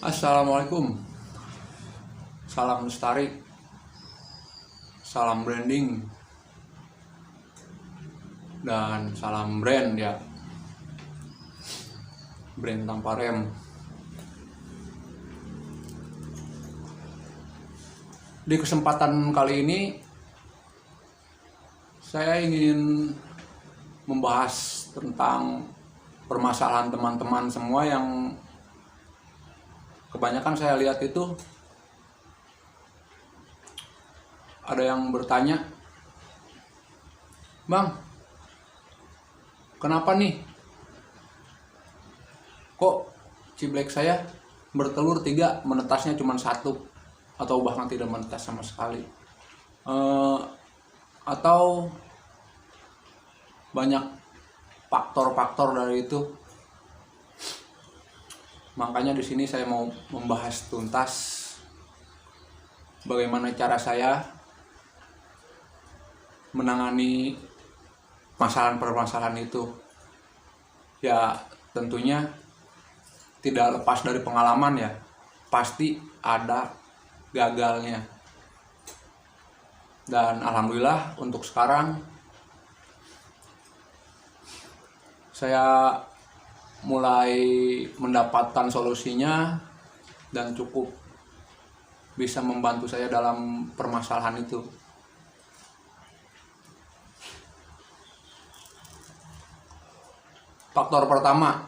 Assalamualaikum. Salam lestari. Salam branding. Dan salam brand ya. Brand tanpa rem. Di kesempatan kali ini saya ingin membahas tentang permasalahan teman-teman semua yang kebanyakan saya lihat itu ada yang bertanya, "Bang, kenapa nih kok ciblek saya bertelur 3, menetasnya cuma 1 atau bahkan tidak menetas sama sekali, atau banyak faktor-faktor dari itu." Makanya di sini saya mau membahas tuntas bagaimana cara saya menangani permasalahan itu. Ya tentunya tidak lepas dari pengalaman ya, pasti ada gagalnya. Dan alhamdulillah untuk sekarang saya mulai mendapatkan solusinya dan cukup bisa membantu saya dalam permasalahan itu. Faktor pertama,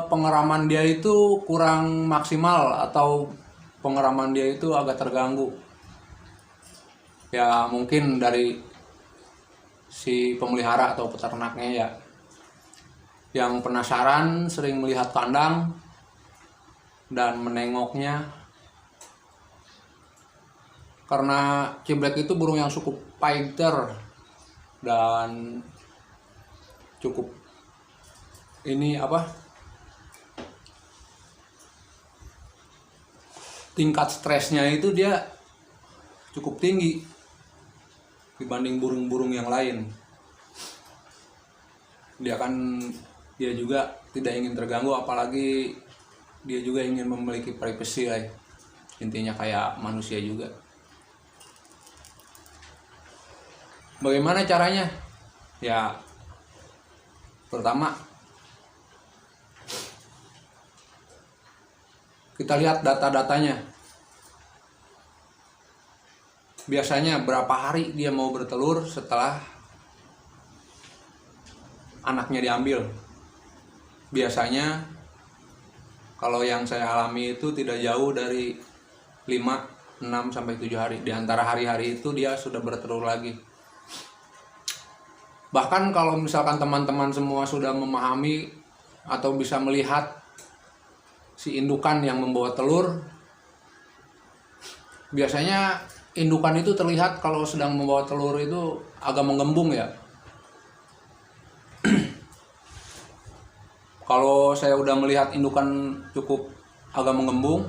pengeraman dia itu kurang maksimal atau pengeraman dia itu agak terganggu. Ya mungkin dari si pemelihara atau peternaknya ya, yang penasaran sering melihat kandang dan menengoknya, karena ciblek itu burung yang cukup fighter dan cukup tingkat stresnya itu dia cukup tinggi dibanding burung-burung yang lain. Dia juga tidak ingin terganggu, apalagi dia juga ingin memiliki privasi lah. Intinya kayak manusia juga. Bagaimana caranya? Ya pertama, kita lihat data-datanya. Biasanya berapa hari dia mau bertelur setelah anaknya diambil. Biasanya kalau yang saya alami itu tidak jauh dari 5, 6 sampai 7 hari. Di antara hari-hari itu dia sudah bertelur lagi. Bahkan kalau misalkan teman-teman semua sudah memahami atau bisa melihat si indukan yang membawa telur, biasanya indukan itu terlihat kalau sedang membawa telur itu agak menggembung ya. Kalau saya udah melihat indukan cukup agak menggembung,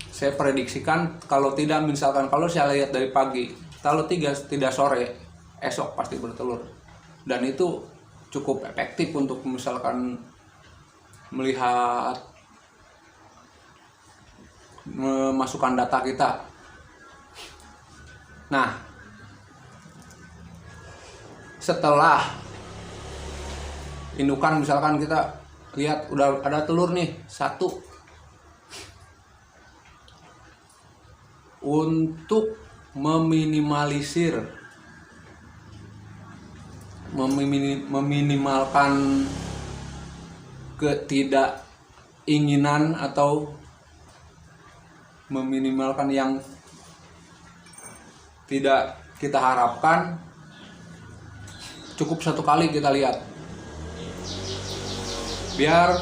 saya prediksikan kalau saya lihat dari pagi, kalau tidak sore, esok pasti bertelur. Dan itu cukup efektif untuk misalkan melihat, memasukkan data kita. Nah, setelah indukan misalkan kita lihat udah ada telur nih 1, untuk meminimalkan ketidakinginan atau meminimalkan yang tidak kita harapkan, cukup 1 kali kita lihat, biar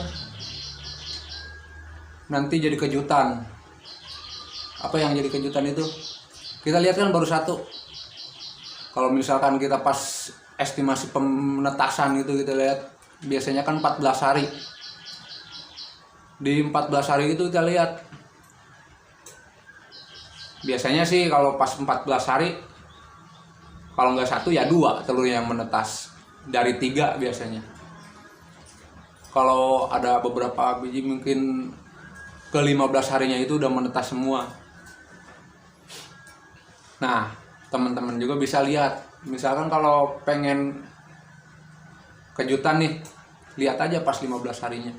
nanti jadi kejutan. Apa yang jadi kejutan itu? Kita lihat kan baru 1. Kalau misalkan kita pas estimasi penetasan itu kita lihat, biasanya kan 14 hari. Di 14 hari itu kita lihat, biasanya sih kalau pas 14 hari, kalau nggak 1 ya 2 telur yang menetas. dari 3 biasanya. Kalau ada beberapa biji mungkin ke 15 harinya itu udah menetas semua. Nah, teman-teman juga bisa lihat, misalkan kalau pengen kejutan nih, lihat aja pas 15 harinya.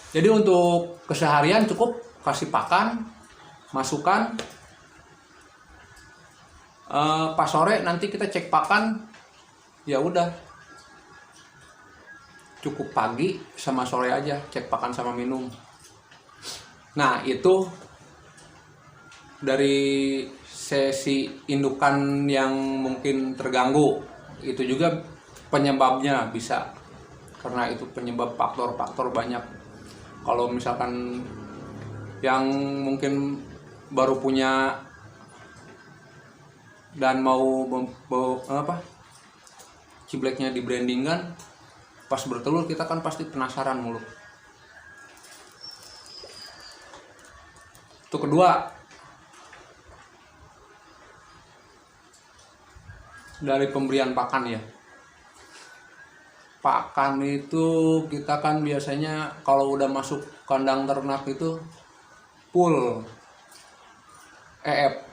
Jadi untuk keseharian cukup kasih pakan, masukan. Pas sore nanti kita cek pakan, ya udah. Cukup pagi sama sore aja cek pakan sama minum. Nah, itu dari sesi indukan yang mungkin terganggu. Itu juga penyebabnya bisa, karena itu penyebab faktor-faktor banyak. Kalau misalkan yang mungkin baru punya dan mau cibleknya di brandingkan, pas bertelur kita kan pasti penasaran mulu. Itu kedua, dari pemberian pakan ya. Pakan itu kita kan biasanya kalau udah masuk kandang ternak itu full EF.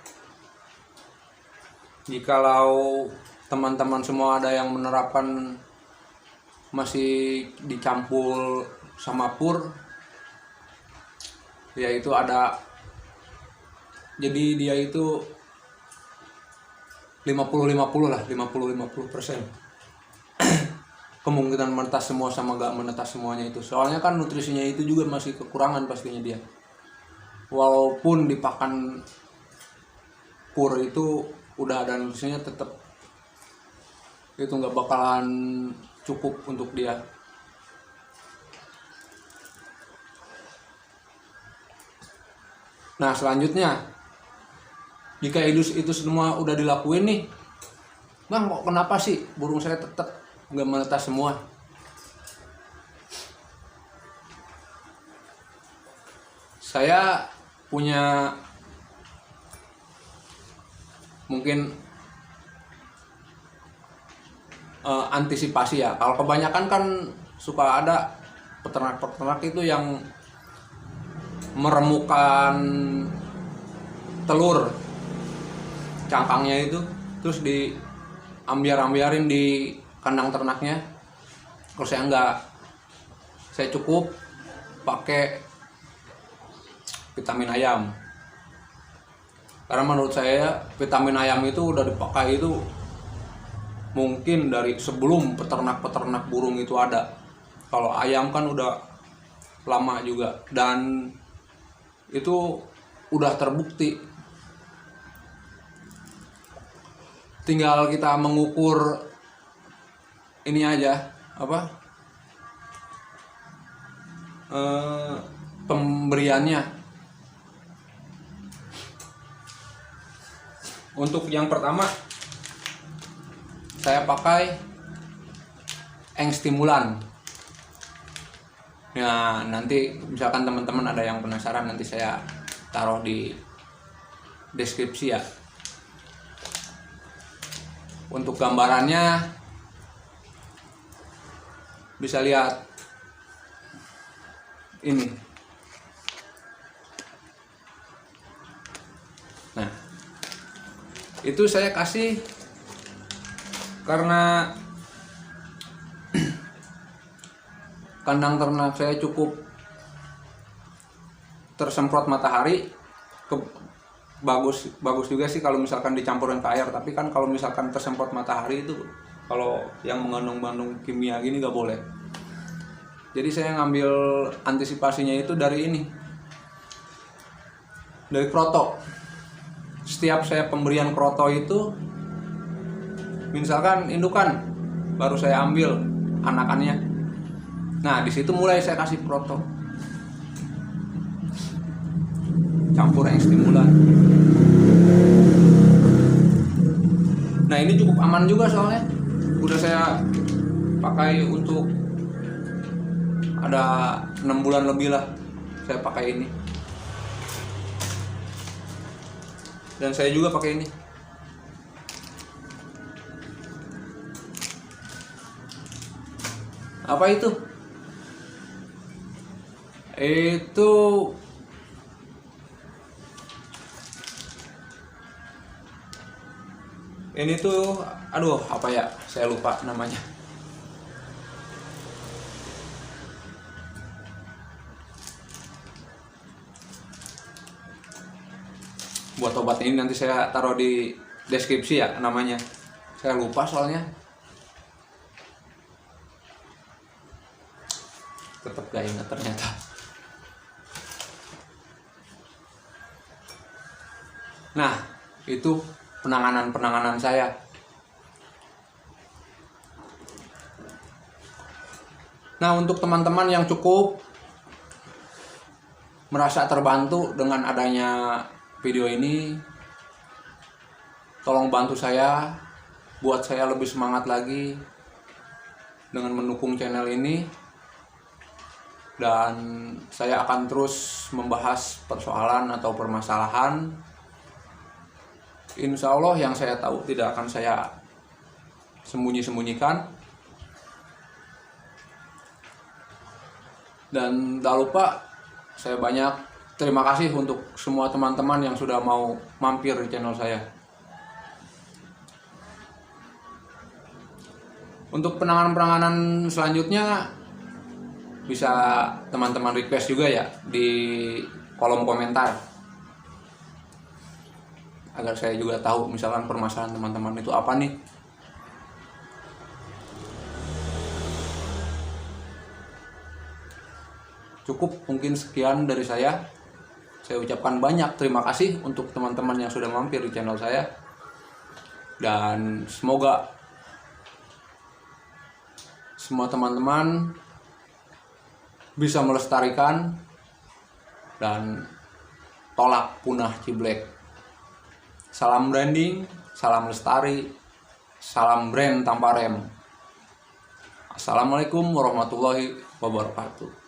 Jikalau teman-teman semua ada yang menerapkan masih dicampur sama pur, ya itu ada, jadi dia itu 50-50 lah, 50-50% kemungkinan menetas semua sama gak menetas semuanya itu. Soalnya kan nutrisinya itu juga masih kekurangan pastinya dia. Walaupun dipakan pur itu udah ada nutrisinya, tetap itu nggak bakalan cukup untuk dia. Nah, selanjutnya, jika itu semua udah dilakuin nih, Bang, kok kenapa sih burung saya tetap nggak menetas semua? Saya punya mungkin antisipasi ya. Kalau kebanyakan kan suka ada peternak-peternak itu yang meremukan telur cangkangnya itu, terus diambiarin di kandang ternaknya. Kalau saya enggak, saya cukup pakai vitamin ayam. Karena menurut saya vitamin ayam itu udah dipakai itu mungkin dari sebelum peternak-peternak burung itu ada. Kalau ayam kan udah lama juga, dan itu udah terbukti. Tinggal kita mengukur ini aja, pemberiannya. Untuk yang pertama saya pakai eng stimulan. Nah, nanti misalkan teman-teman ada yang penasaran, nanti saya taruh di deskripsi ya. Untuk gambarannya bisa lihat ini. Nah, itu saya kasih karena kandang ternak saya cukup tersemprot matahari. Bagus juga sih kalau misalkan dicampurin ke air, tapi kan kalau misalkan tersemprot matahari itu, kalau yang mengandung kimia gini gak boleh. Jadi saya ngambil antisipasinya itu dari ini, dari kroto. Setiap saya pemberian kroto itu, misalkan indukan baru saya ambil anakannya, nah di situ mulai saya kasih kroto, campur eng stimulan. Nah, ini cukup aman juga soalnya udah saya pakai untuk ada 6 bulan lebih lah saya pakai ini, dan saya juga pakai ini. Apa itu? Itu ini tuh, aduh apa ya, saya lupa namanya. Buat obat ini nanti saya taruh di deskripsi ya namanya. Saya lupa soalnya. Tetap gak ingat ternyata. Nah, itu penanganan saya. Nah, untuk teman-teman yang cukup merasa terbantu dengan adanya video ini, tolong bantu saya buat saya lebih semangat lagi dengan mendukung channel ini, dan saya akan terus membahas persoalan atau permasalahan, insya Allah, yang saya tahu tidak akan saya sembunyi-sembunyikan. Dan tak lupa, saya banyak terima kasih untuk semua teman-teman yang sudah mau mampir di channel saya. Untuk penanganan selanjutnya bisa teman-teman request juga ya di kolom komentar, agar saya juga tahu misalkan permasalahan teman-teman itu apa nih. Cukup mungkin sekian dari saya. Saya ucapkan banyak terima kasih untuk teman-teman yang sudah mampir di channel saya, dan semoga semua teman-teman bisa melestarikan dan tolak punah Ciblek. Salam branding, salam lestari, salam brand tanpa rem. Assalamualaikum warahmatullahi wabarakatuh.